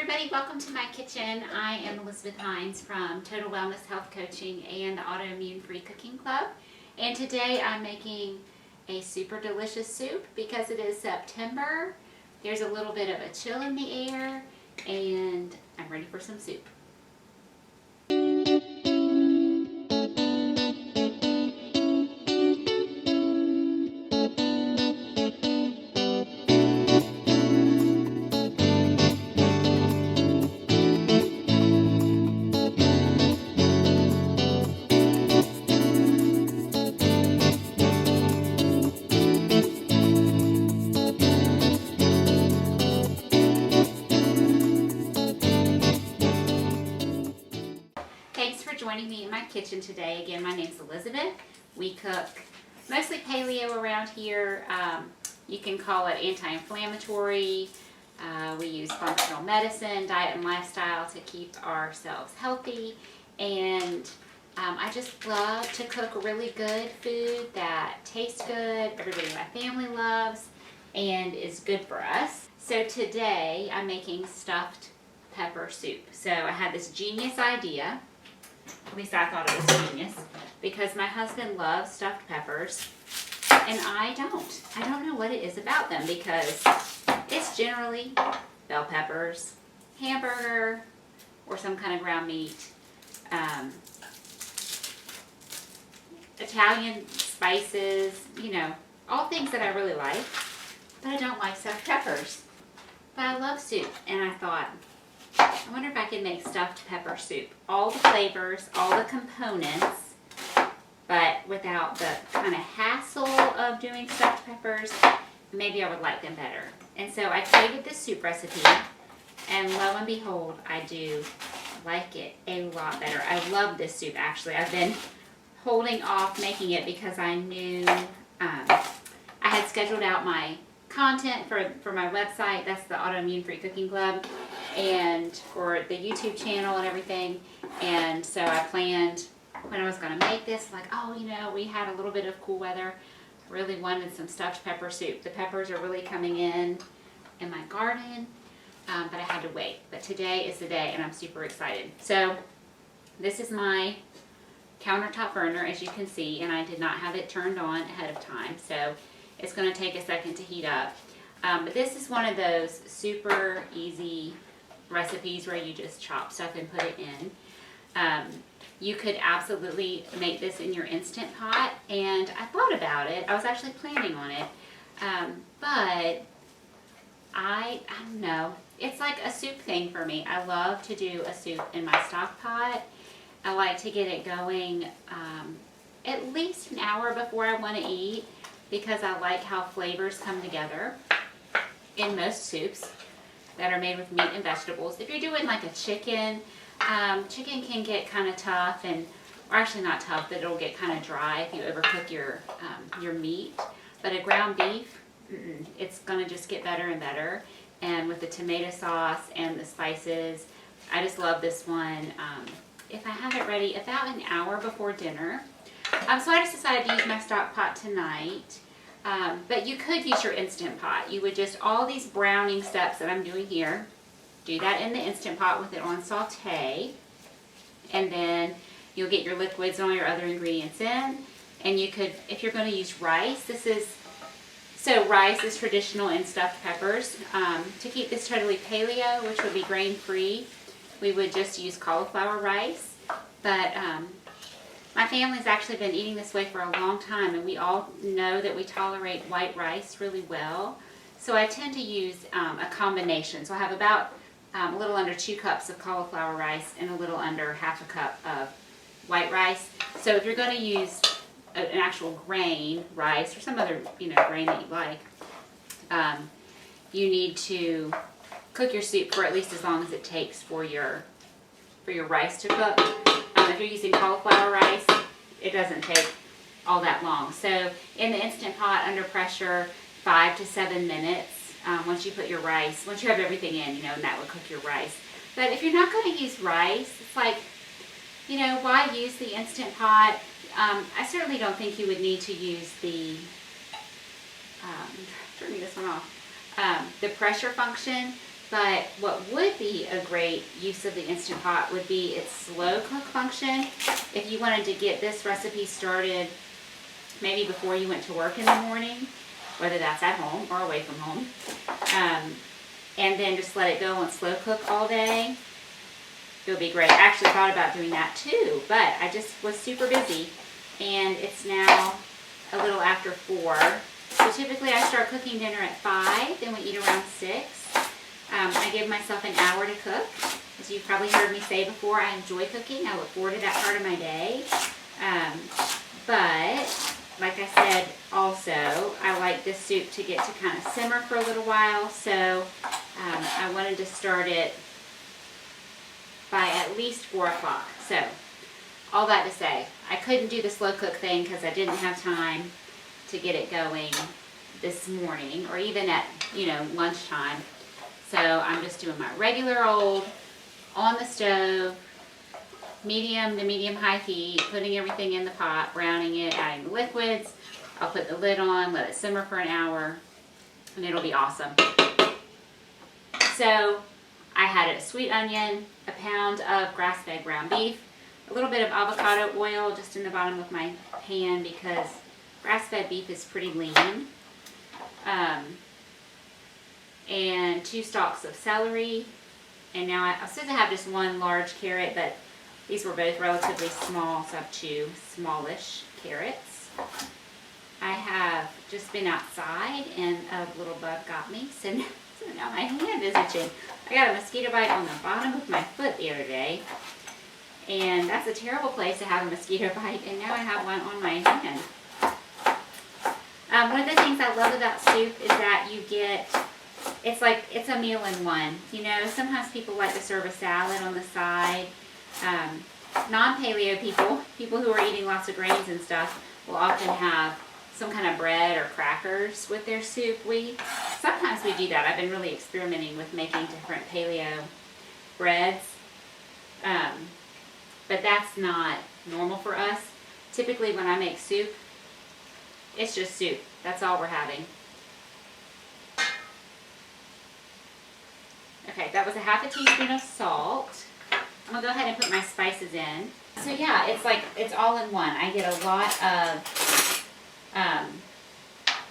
everybody, welcome to my kitchen. I am Elizabeth Hines from Total Wellness Health Coaching and the Autoimmune Free Cooking Club. And today I'm making a super delicious soup because it is September. There's a little bit of a chill in the air and I'm ready for some soup. Thanks for joining me in my kitchen today. Again, my name's Elizabeth. We cook mostly paleo around here. You can call it anti-inflammatory. We use functional medicine, diet and lifestyle to keep ourselves healthy. And I just love to cook really good food that tastes good, everybody in my family loves, and is good for us. So today I'm making stuffed pepper soup. So I had this genius idea. At least I thought it was genius, because my husband loves stuffed peppers, and I don't. I don't know what it is about them, because it's generally bell peppers, hamburger, or some kind of ground meat, Italian spices, you know, all things that I really like, but I don't like stuffed peppers. But I love soup, and I thought, I wonder if I can make stuffed pepper soup. All the flavors, all the components, but without the kind of hassle of doing stuffed peppers. Maybe I would like them better. And so I created this soup recipe, and lo and behold, I do like it a lot better. I love this soup, actually. I've been holding off making it because I knew I had scheduled out my content for my website. That's the Autoimmune Free Cooking Club, and for the YouTube channel and everything. And so I planned when I was going to make this, like, oh, you know, we had a little bit of cool weather. Really wanted some stuffed pepper soup. The peppers are really coming in my garden, but I had to wait. But today is the day, and I'm super excited. So this is my countertop burner, as you can see, and I did not have it turned on ahead of time, so it's going to take a second to heat up. But this is one of those super easy recipes where you just chop stuff and put it in. You could absolutely make this in your Instant Pot, and I thought about it. I was actually planning on it, but I don't know. It's like a soup thing for me. I love to do a soup in my stock pot. I like to get it going at least an hour before I want to eat, because I like how flavors come together in most soups that are made with meat and vegetables. If you're doing like a chicken, chicken can get kind of tough, or actually not tough, but it'll get kind of dry if you overcook your meat. But a ground beef, it's going to just get better and better. And with the tomato sauce and the spices, I just love this one. If I have it ready about an hour before dinner. So I just decided to use my stock pot tonight. But you could use your Instant Pot. You would just, all these browning steps that I'm doing here, do that in the Instant Pot with it on saute. And then you'll get your liquids and all your other ingredients in. And you could, if you're going to use rice, so rice is traditional in stuffed peppers. To keep this totally paleo, which would be grain-free, we would just use cauliflower rice. But my family's actually been eating this way for a long time, and we all know that we tolerate white rice really well. So I tend to use a combination. So I have about a little under 2 cups of cauliflower rice and a little under half a cup of white rice. So if you're going to use an actual grain rice, or some other grain that you like, you need to cook your soup for at least as long as it takes for your rice to cook. If you're using cauliflower rice, it doesn't take all that long. So in the Instant Pot, under pressure, 5 to 7 minutes. Once you put your rice, once you have everything in, and that would cook your rice. But if you're not going to use rice, it's like, why use the Instant Pot? I certainly don't think you would need to use the, turning this one off, the pressure function. But what would be a great use of the Instant Pot would be its slow cook function. If you wanted to get this recipe started maybe before you went to work in the morning, whether that's at home or away from home, and then just let it go on slow cook all day, it would be great. I actually thought about doing that too, but I just was super busy, and it's now a little after 4. So typically I start cooking dinner at 5, then we eat around 6. I give myself an hour to cook. As you've probably heard me say before, I enjoy cooking. I look forward to that part of my day. But like I said, also, I like this soup to get to kind of simmer for a little while. So I wanted to start it by at least 4 o'clock. So all that to say, I couldn't do the slow cook thing because I didn't have time to get it going this morning or even at, lunchtime. So I'm just doing my regular old on the stove, medium to medium high heat, putting everything in the pot, browning it, adding the liquids. I'll put the lid on, let it simmer for an hour, and it'll be awesome. So I had a sweet onion, a pound of grass-fed ground beef, a little bit of avocado oil just in the bottom of my pan because grass-fed beef is pretty lean. And 2 stalks of celery. And now I was supposed to have just 1 large carrot, but these were both relatively small, so I have 2 smallish carrots. I have just been outside and a little bug got me, so now my hand is itching. I got a mosquito bite on the bottom of my foot the other day, and that's a terrible place to have a mosquito bite, and now I have one on my hand. One of the things I love about soup is that you get, it's a meal in one. Sometimes people like to serve a salad on the side. Non-paleo people who are eating lots of grains and stuff, will often have some kind of bread or crackers with their soup. Sometimes we do that. I've been really experimenting with making different paleo breads. But that's not normal for us. Typically when I make soup, it's just soup. That's all we're having. Okay, that was a half a teaspoon of salt. I'm gonna go ahead and put my spices in. So yeah, it's all in one. I get a lot of,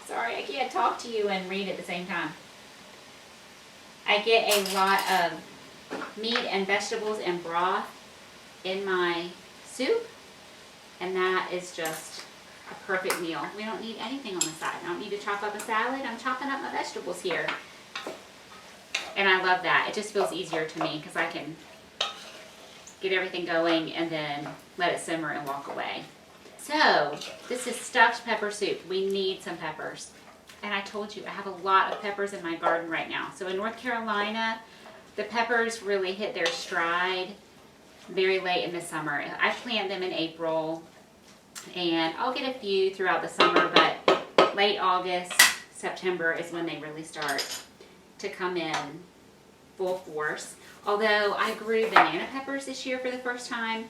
sorry, I can't talk to you and read at the same time. I get a lot of meat and vegetables and broth in my soup, and that is just a perfect meal. We don't need anything on the side. I don't need to chop up a salad. I'm chopping up my vegetables here. And I love that. It just feels easier to me because I can get everything going and then let it simmer and walk away. So this is stuffed pepper soup. We need some peppers. And I told you I have a lot of peppers in my garden right now. So in North Carolina, the peppers really hit their stride very late in the summer. I plant them in April, and I'll get a few throughout the summer, but late August, September is when they really start to come in full force. Although I grew banana peppers this year for the first time,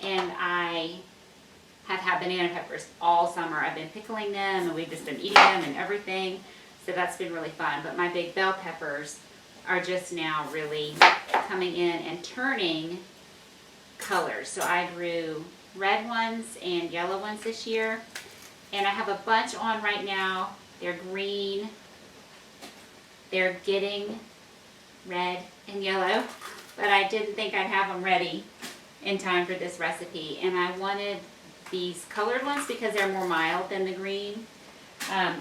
and I have had banana peppers all summer. I've been pickling them, and we've just been eating them and everything, so that's been really fun. But my big bell peppers are just now really coming in and turning colors. So I grew red ones and yellow ones this year, and I have a bunch on right now. They're green. They're getting red and yellow, but I didn't think I'd have them ready in time for this recipe, and I wanted these colored ones because they're more mild than the green.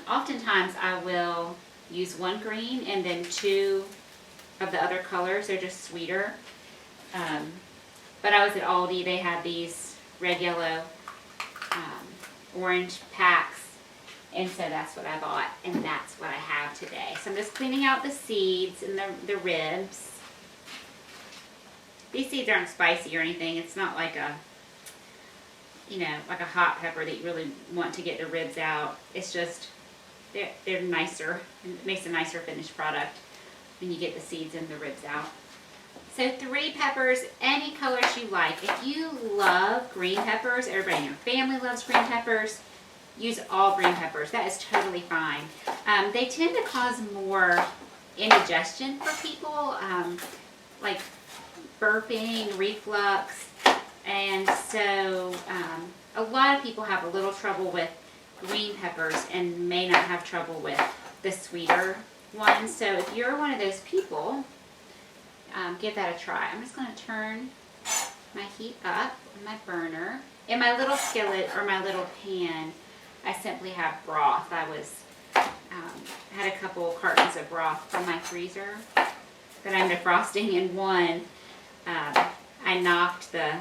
Oftentimes I will use 1 green and then 2 of the other colors. They're just sweeter. But I was at Aldi. They had these red, yellow, orange packs, and so that's what I bought, and that's what I have today. So I'm just cleaning out the seeds and the ribs. These seeds aren't spicy or anything. It's not like a, like a hot pepper that you really want to get the ribs out. It's just, they're nicer. It makes a nicer finished product when you get the seeds and the ribs out. So 3 peppers, any colors you like. If you love green peppers, everybody in your family loves green peppers, use all green peppers. That is totally fine. They tend to cause more indigestion for people, like burping, reflux, and so a lot of people have a little trouble with green peppers and may not have trouble with the sweeter ones. So if you're one of those people, give that a try. I'm just going to turn my heat up on my burner. In my little skillet or my little pan, I simply have broth. I had a couple cartons of broth from my freezer that I'm defrosting, and one, I knocked the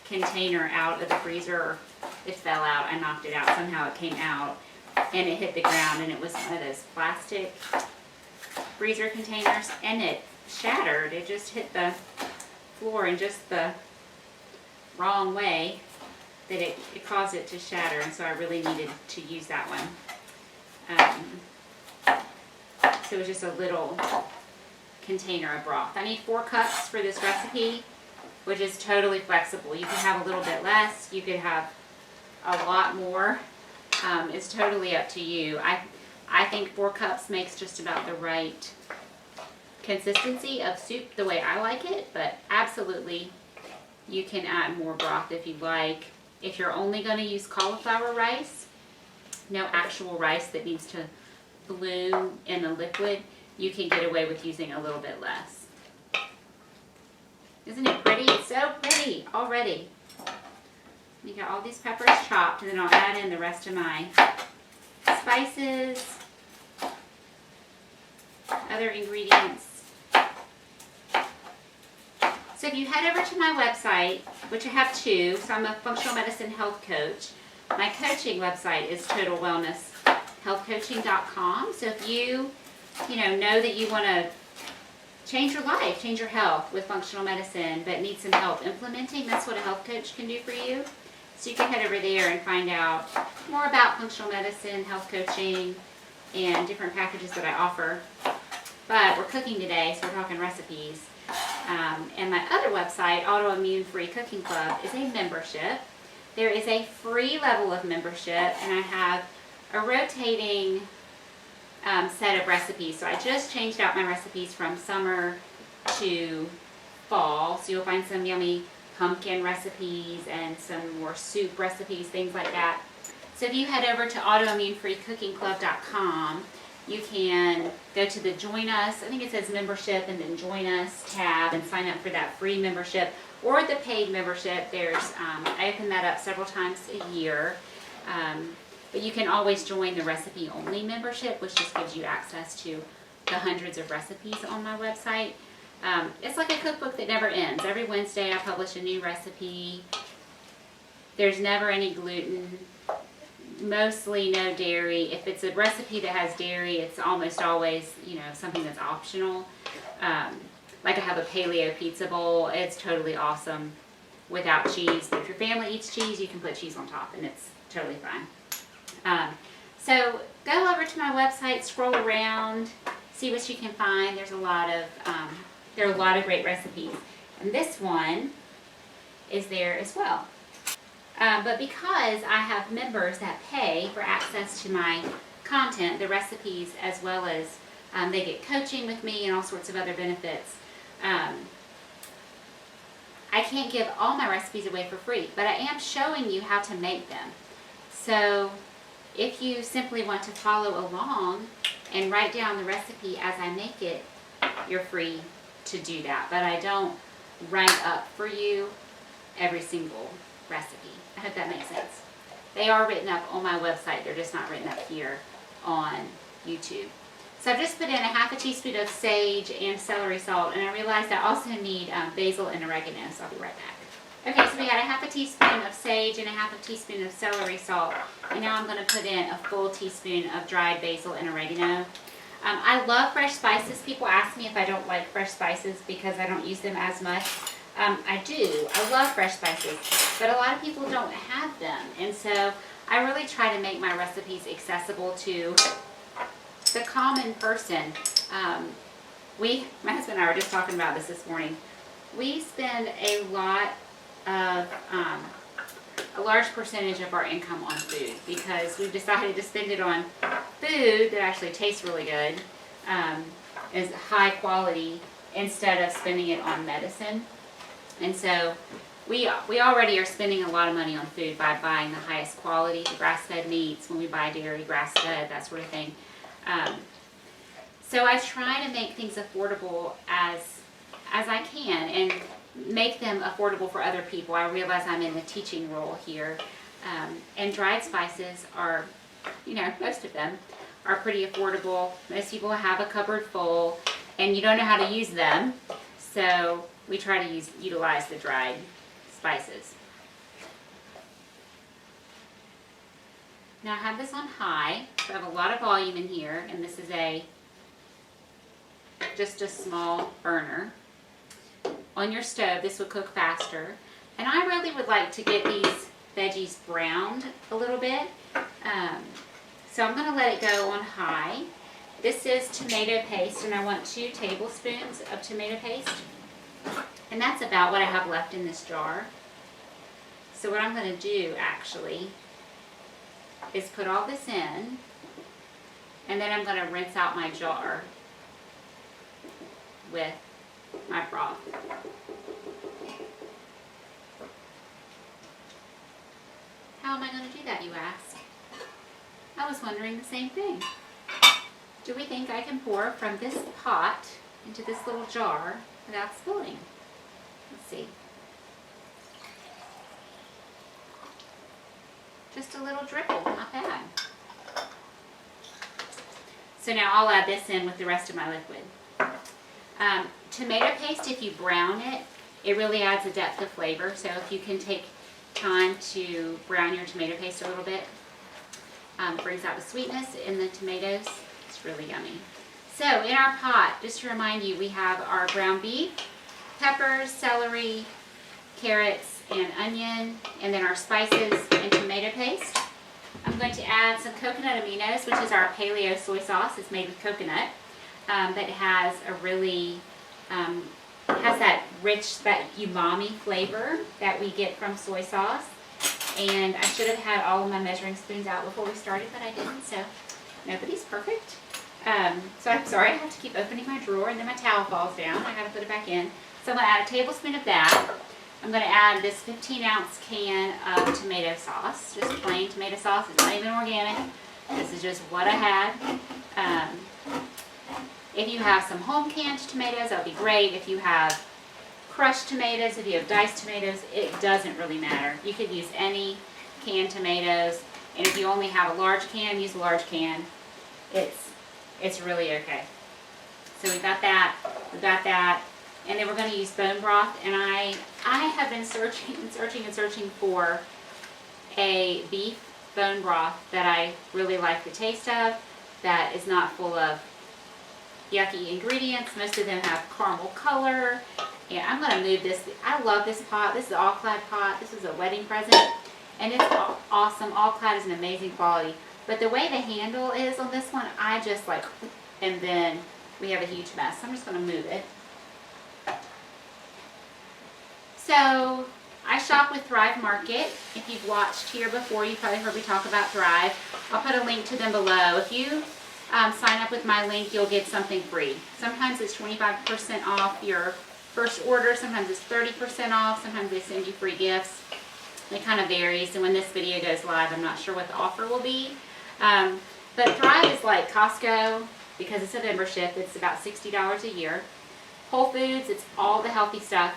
container out of the freezer. It fell out. I knocked it out. Somehow it came out and it hit the ground, and it was one of those plastic freezer containers, and it shattered. It just hit the floor in just the wrong way that it caused it to shatter, and so I really needed to use that one. So it was just a little container of broth. I need 4 cups for this recipe, which is totally flexible. You can have a little bit less, you could have a lot more. It's totally up to you. I think 4 cups makes just about the right consistency of soup the way I like it, but absolutely you can add more broth if you like. If you're only going to use cauliflower rice, no actual rice that needs to bloom in the liquid, you can get away with using a little bit less. Isn't it pretty? It's so pretty already. You got all these peppers chopped, and then I'll add in the rest of my spices, other ingredients. So if you head over to my website, which I have 2, so I'm a functional medicine health coach. My coaching website is totalwellnesshealthcoaching.com. So if you know that you want to change your life, change your health with functional medicine, but need some help implementing, that's what a health coach can do for you. So you can head over there and find out more about functional medicine, health coaching, and different packages that I offer. But we're cooking today, so we're talking recipes. And my other website, Autoimmune Free Cooking Club, is a membership. There is a free level of membership, and I have a rotating set of recipes. So I just changed out my recipes from summer to fall. So you'll find some yummy pumpkin recipes and some more soup recipes, things like that. So if you head over to autoimmunefreecookingclub.com, you can go to the Join Us, I think it says Membership, and then Join Us tab and sign up for that free membership or the paid membership. There's I open that up several times a year. But you can always join the recipe only membership, which just gives you access to the hundreds of recipes on my website. It's like a cookbook that never ends. Every Wednesday I publish a new recipe. There's never any gluten, mostly no dairy. If it's a recipe that has dairy, it's almost always, something that's optional. Like I have a paleo pizza bowl. It's totally awesome without cheese. But if your family eats cheese, you can put cheese on top, and it's totally fine. So go over to my website, scroll around, see what you can find. There are a lot of great recipes, and this one is there as well. But because I have members that pay for access to my content, the recipes, as well as they get coaching with me and all sorts of other benefits, I can't give all my recipes away for free, but I am showing you how to make them. So if you simply want to follow along and write down the recipe as I make it, you're free to do that. But I don't write up for you every single recipe. I hope that makes sense. They are written up on my website. They're just not written up here on YouTube. So I've just put in a half a teaspoon of sage and celery salt, and I realized I also need basil and oregano, so I'll be right back. Okay, so we got a half a teaspoon of sage and a half a teaspoon of celery salt, and now I'm going to put in a full teaspoon of dried basil and oregano. I love fresh spices. People ask me if I don't like fresh spices because I don't use them as much. I do. I love fresh spices, but a lot of people don't have them, and so I really try to make my recipes accessible to the common person. My husband and I were just talking about this morning. We spend a large percentage of our income on food because we've decided to spend it on food that actually tastes really good, is high quality instead of spending it on medicine. And so we already are spending a lot of money on food by buying the highest quality, grass-fed meats, when we buy dairy, grass-fed, that sort of thing. So I try to make things affordable as I can and make them affordable for other people. I realize I'm in the teaching role here. And dried spices are, most of them are pretty affordable. Most people have a cupboard full and you don't know how to use them. So we try to utilize the dried spices. Now I have this on high, so I have a lot of volume in here, and this is just a small burner. On your stove, this would cook faster. And I really would like to get these veggies browned a little bit. So I'm going to let it go on high. This is tomato paste, and I want 2 tablespoons of tomato paste. And that's about what I have left in this jar. So what I'm going to do actually is put all this in, and then I'm going to rinse out my jar with my broth. How am I going to do that, you ask? I was wondering the same thing. Do we think I can pour from this pot into this little jar without spilling? Let's see. Just a little dribble, not bad. So now I'll add this in with the rest of my liquid. Tomato paste, if you brown it, it really adds a depth of flavor. So if you can take time to brown your tomato paste a little bit, it brings out the sweetness in the tomatoes. It's really yummy. So in our pot, just to remind you, we have our ground beef, peppers, celery, carrots, and onion, and then our spices and tomato paste. I'm going to add some coconut aminos, which is our paleo soy sauce. It's made with coconut, but it has a really, has that rich, that umami flavor that we get from soy sauce. And I should have had all of my measuring spoons out before we started, but I didn't, so nobody's perfect. So I'm sorry, I have to keep opening my drawer, and then my towel falls down. I gotta put it back in. So I'm gonna add a tablespoon of that. I'm going to add this 15-ounce can of tomato sauce, just plain tomato sauce. It's not even organic. This is just what I had. If you have some home canned tomatoes, that would be great. If you have crushed tomatoes, if you have diced tomatoes, it doesn't really matter. You could use any canned tomatoes, and if you only have a large can, use a large can. It's really okay. So we've got that. We've got that. And then we're going to use bone broth, and I have been searching and searching for a beef bone broth that I really like the taste of, that is not full of yucky ingredients. Most of them have caramel color. Yeah, I'm going to move this. I love this pot. This is an all-clad pot. This is a wedding present, and it's awesome. All-clad is an amazing quality. But the way the handle is on this one, I just like, and then we have a huge mess. I'm just going to move it. So I shop with Thrive Market. If you've watched here before, you've probably heard me talk about Thrive. I'll put a link to them below. If you sign up with my link, you'll get something free. Sometimes it's 25% off your first order. Sometimes it's 30% off. Sometimes they send you free gifts. It kind of varies. And when this video goes live, I'm not sure what the offer will be. But Thrive is like Costco because it's a membership. It's about $60 a year. Whole Foods, it's all the healthy stuff.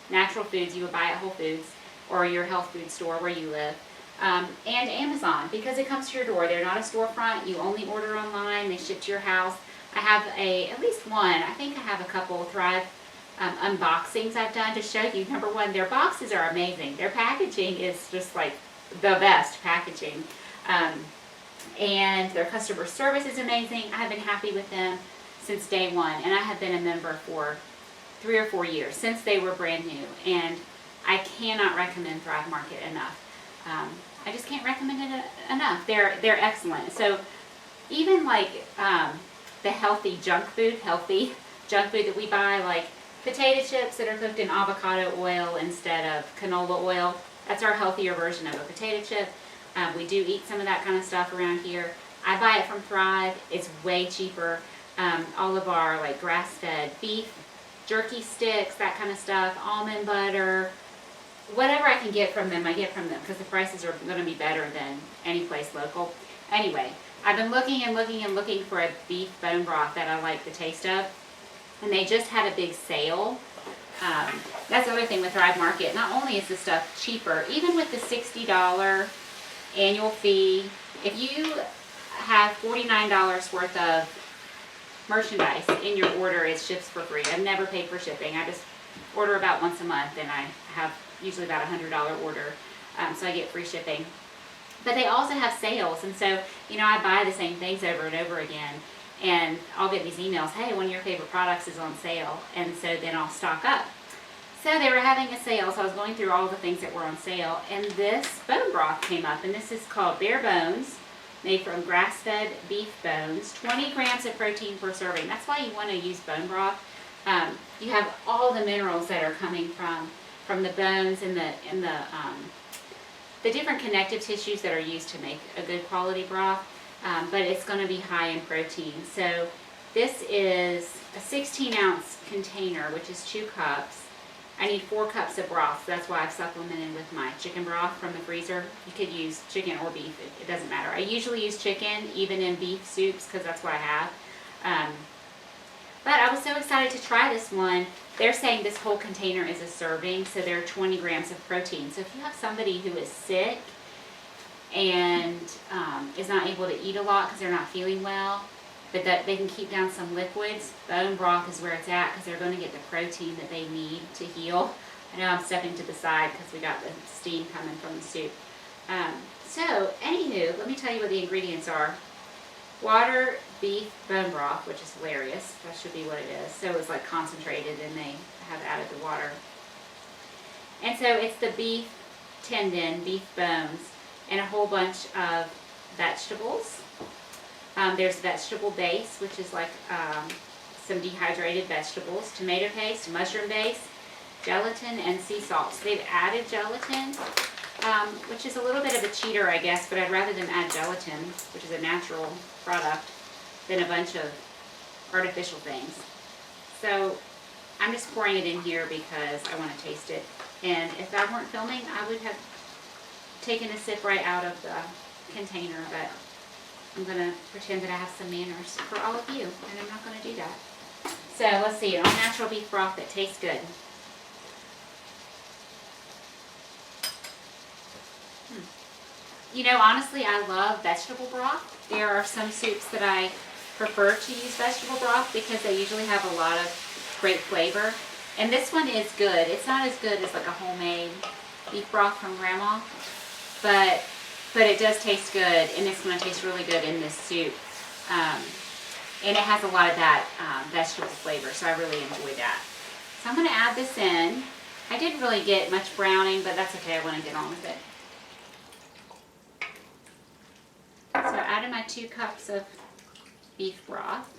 Natural foods you would buy at Whole Foods or your health food store where you live. And Amazon, because it comes to your door. They're not a storefront. You only order online. They ship to your house. I have at least one. I think I have a couple Thrive unboxings I've done to show you. Number one, their boxes are amazing. Their packaging is just like the best packaging. And their customer service is amazing. I've been happy with them since day one. And I have been a member for 3 or 4 years, since they were brand new, and I cannot recommend Thrive Market enough. I just can't recommend it enough. They're excellent. So even like the healthy junk food that we buy, like potato chips that are cooked in avocado oil instead of canola oil, that's our healthier version of a potato chip. We do eat some of that kind of stuff around here. I buy it from Thrive. It's way cheaper. all of our like grass-fed beef jerky sticks, that kind of stuff, almond butter, whatever I can get from them, I get from them because the prices are going to be better than any place local. Anyway, I've been looking and looking and looking for a beef bone broth that I like the taste of, and they just had a big sale. That's the other thing with Thrive Market. Not only is the stuff cheaper, even with the $60 annual fee, if you have $49 worth of merchandise in your order, it ships for free. I've never paid for shipping. I just order about once a month, and I have usually about a $100 order, so I get free shipping. But they also have sales, and so, you know, I buy the same things over and over again, and I'll get these emails, hey, one of your favorite products is on sale, and so then I'll stock up. So they were having a sale, so I was going through all the things that were on sale, and this bone broth came up, and this is called Bare Bones, made from grass-fed beef bones, 20 grams of protein per serving. That's why you want to use bone broth. You have all the minerals that are coming from the bones and the different connective tissues that are used to make a good quality broth, but it's going to be high in protein. So this is a 16-ounce container, which is 2 cups. I need 4 cups of broth, so that's why I've supplemented with my chicken broth from the freezer. You could use chicken or beef, it doesn't matter. I usually use chicken, even in beef soups, because that's what I have. But I was so excited to try this one. They're saying this whole container is a serving, so there are 20 grams of protein. So if you have somebody who is sick and is not able to eat a lot because they're not feeling well, but that they can keep down some liquids, bone broth is where it's at because they're going to get the protein that they need to heal. I know I'm stepping to the side because we got the steam coming from the soup. So, anywho, let me tell you what the ingredients are. Water, beef, bone broth, which is hilarious. That should be what it is. So it's like concentrated and they have added the water. And so it's the beef tendon, beef bones, and a whole bunch of vegetables. There's vegetable base, which is like some dehydrated vegetables, tomato paste, mushroom base, gelatin, and sea salt. So they've added gelatin, which is a little bit of a cheater, I guess, but I'd rather them add gelatin, which is a natural product, than a bunch of artificial things. So I'm just pouring it in here because I want to taste it. And if I weren't filming, I would have taken a sip right out of the container, but I'm going to pretend that I have some manners for all of you, and I'm not going to do that. So let's see, an all-natural beef broth that tastes good. You know, honestly, I love vegetable broth. There are some soups that I prefer to use vegetable broth because they usually have a lot of great flavor. And this one is good. It's not as good as like a homemade beef broth from Grandma, but it does taste good, and it's going to taste really good in this soup. And it has a lot of that vegetable flavor, so I really enjoy that. So I'm going to add this in. I didn't really get much browning, but that's okay. I want to get on with it. So I added my 2 cups of beef broth.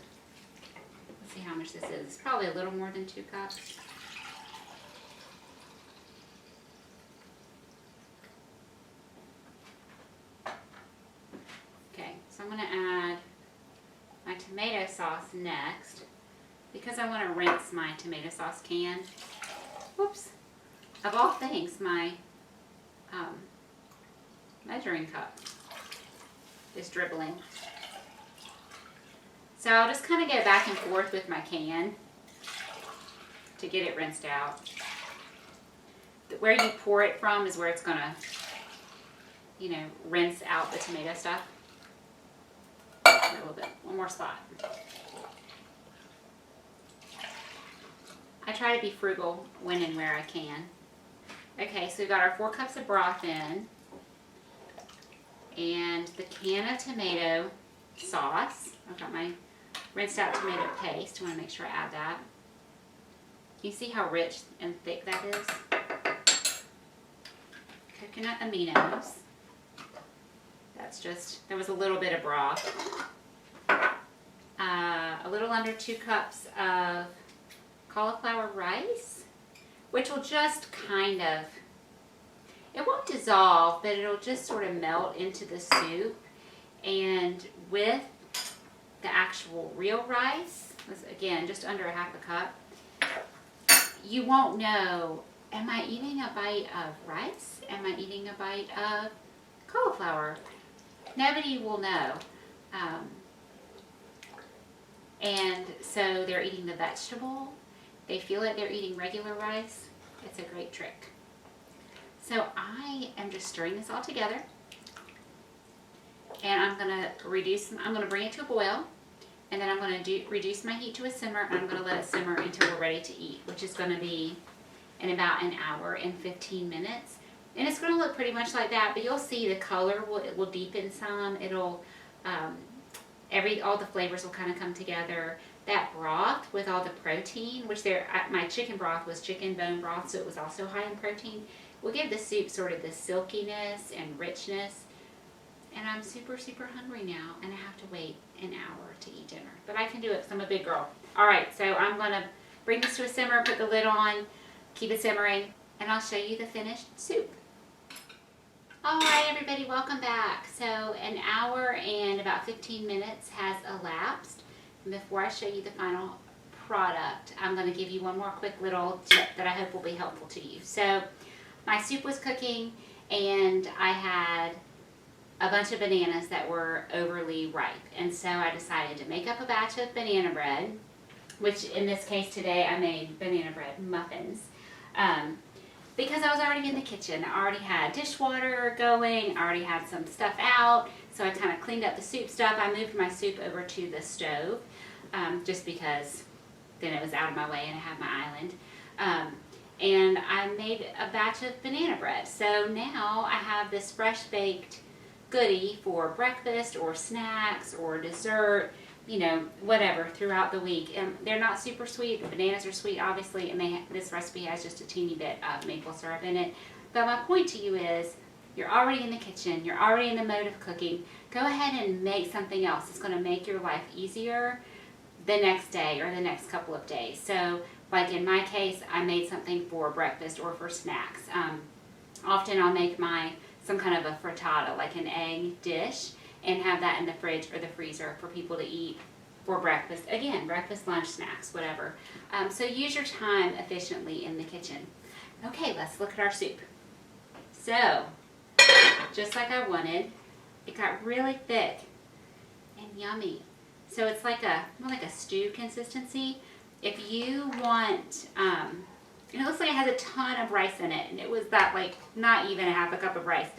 Let's see how much this is. It's probably a little more than 2 cups. Okay, so I'm going to add my tomato sauce next because I want to rinse my tomato sauce can. Whoops. Of all things, my measuring cup is dribbling. So I'll just kind of go back and forth with my can to get it rinsed out. Where you pour it from is where it's going to, you know, rinse out the tomato stuff. A little bit. One more spot. I try to be frugal when and where I can. Okay, so we've got our 4 cups of broth in. And the can of tomato sauce. I've got my rinsed out tomato paste. I want to make sure I add that. You see how rich and thick that is? Coconut Aminos. That's just, there was a little bit of broth. A little under 2 cups of cauliflower rice, which will just kind of, it won't dissolve, but it'll just sort of melt into the soup. And with the actual real rice was, again, just under a half a cup, you won't know, am I eating a bite of rice? Am I eating a bite of cauliflower? Nobody will know. And so they're eating the vegetable. They feel like they're eating regular rice. It's a great trick. So I am just stirring this all together. And I'm going to bring it to a boil. And then I'm going to reduce my heat to a simmer. And I'm going to let it simmer until we're ready to eat, which is going to be in about an hour and 15 minutes. And it's going to look pretty much like that, but you'll see the color will deepen some. It'll, all the flavors will kind of come together. That broth with all the protein, which my chicken broth was chicken bone broth, so it was also high in protein, will give the soup sort of the silkiness and richness. And I'm super, super hungry now, and I have to wait an hour to eat dinner. But I can do it because I'm a big girl. All right, so I'm going to bring this to a simmer, put the lid on, keep it simmering, and I'll show you the finished soup. All right, everybody, welcome back. So an hour and about 15 minutes has elapsed. And before I show you the final product, I'm going to give you one more quick little tip that I hope will be helpful to you. So my soup was cooking, and I had a bunch of bananas that were overly ripe. And so I decided to make up a batch of banana bread, which in this case today I made banana bread muffins. Because I was already in the kitchen. I already had dishwater going, I already had some stuff out, so I kind of cleaned up the soup stuff. I moved my soup over to the stove, just because then it was out of my way and I had my island. And I made a batch of banana bread. So now I have this fresh baked goodie for breakfast or snacks or dessert, you know, whatever, throughout the week. They're not super sweet. The bananas are sweet, obviously, and this recipe has just a teeny bit of maple syrup in it. But my point to you is, you're already in the kitchen, you're already in the mode of cooking. Go ahead and make something else. It's going to make your life easier the next day or the next couple of days. So, like in my case, I made something for breakfast or for snacks. Often I'll make some kind of a frittata, like an egg dish, and have that in the fridge or the freezer for people to eat for breakfast. Again, breakfast, lunch, snacks, whatever. So use your time efficiently in the kitchen. Okay, let's look at our soup. So, just like I wanted, it got really thick and yummy. So it's like more like a stew consistency. If you want, it looks like it has a ton of rice in it, and it was that, like, not even a half a cup of rice.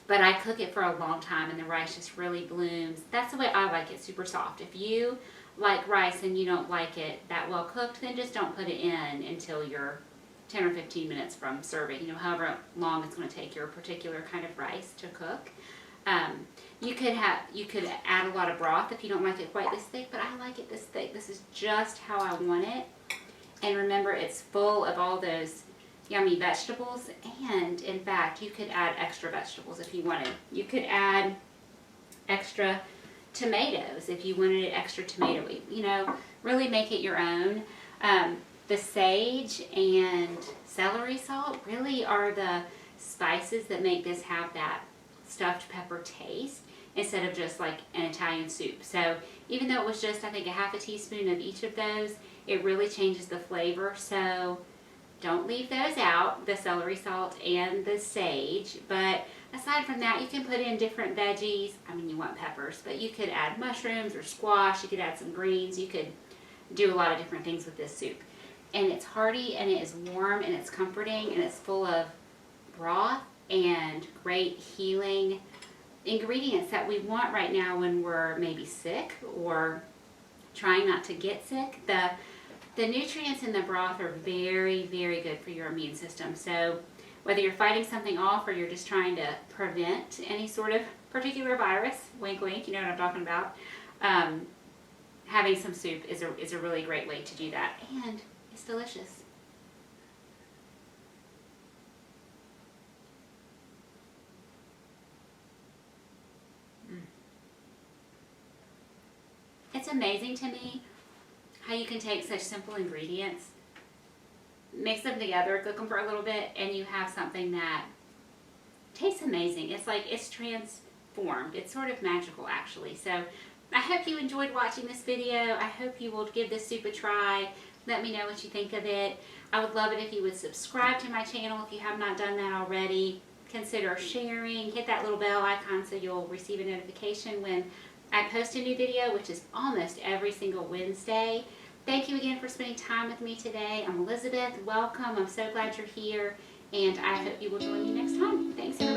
But I cook it for a long time, and the rice just really blooms. That's the way I like it, super soft. If you like rice and you don't like it that well cooked, then just don't put it in until you're 10 or 15 minutes from serving. You know, however long it's going to take your particular kind of rice to cook. You could add a lot of broth if you don't like it quite this thick, but I like it this thick. This is just how I want it. And remember, it's full of all those yummy vegetables, and in fact, you could add extra vegetables if you wanted. You could add extra tomatoes if you wanted it extra tomatoey. You know, really make it your own. The sage and celery salt really are the spices that make this have that stuffed pepper taste instead of just like an Italian soup. So even though it was just, I think, a half a teaspoon of each of those, it really changes the flavor. So don't leave those out, the celery salt and the sage. But aside from that, you can put in different veggies. I mean, you want peppers, but you could add mushrooms or squash. You could add some greens. You could do a lot of different things with this soup. And it's hearty, and it is warm, and it's comforting, and it's full of broth and great healing ingredients that we want right now when we're maybe sick or trying not to get sick. The nutrients in the broth are very, very good for your immune system. So whether you're fighting something off or you're just trying to prevent any sort of particular virus, wink wink, you know what I'm talking about, having some soup is a really great way to do that. And it's delicious. It's amazing to me how you can take such simple ingredients, mix them together, cook them for a little bit, and you have something that tastes amazing. It's like it's transformed. It's sort of magical, actually. So I hope you enjoyed watching this video. I hope you will give this soup a try. Let me know what you think of it. I would love it if you would subscribe to my channel if you have not done that already. Consider sharing. Hit that little bell icon so you'll receive a notification when I post a new video, which is almost every single Wednesday. Thank you again for spending time with me today. I'm Elizabeth. Welcome. I'm so glad you're here, and I hope you will join me next time. Thanks, everyone.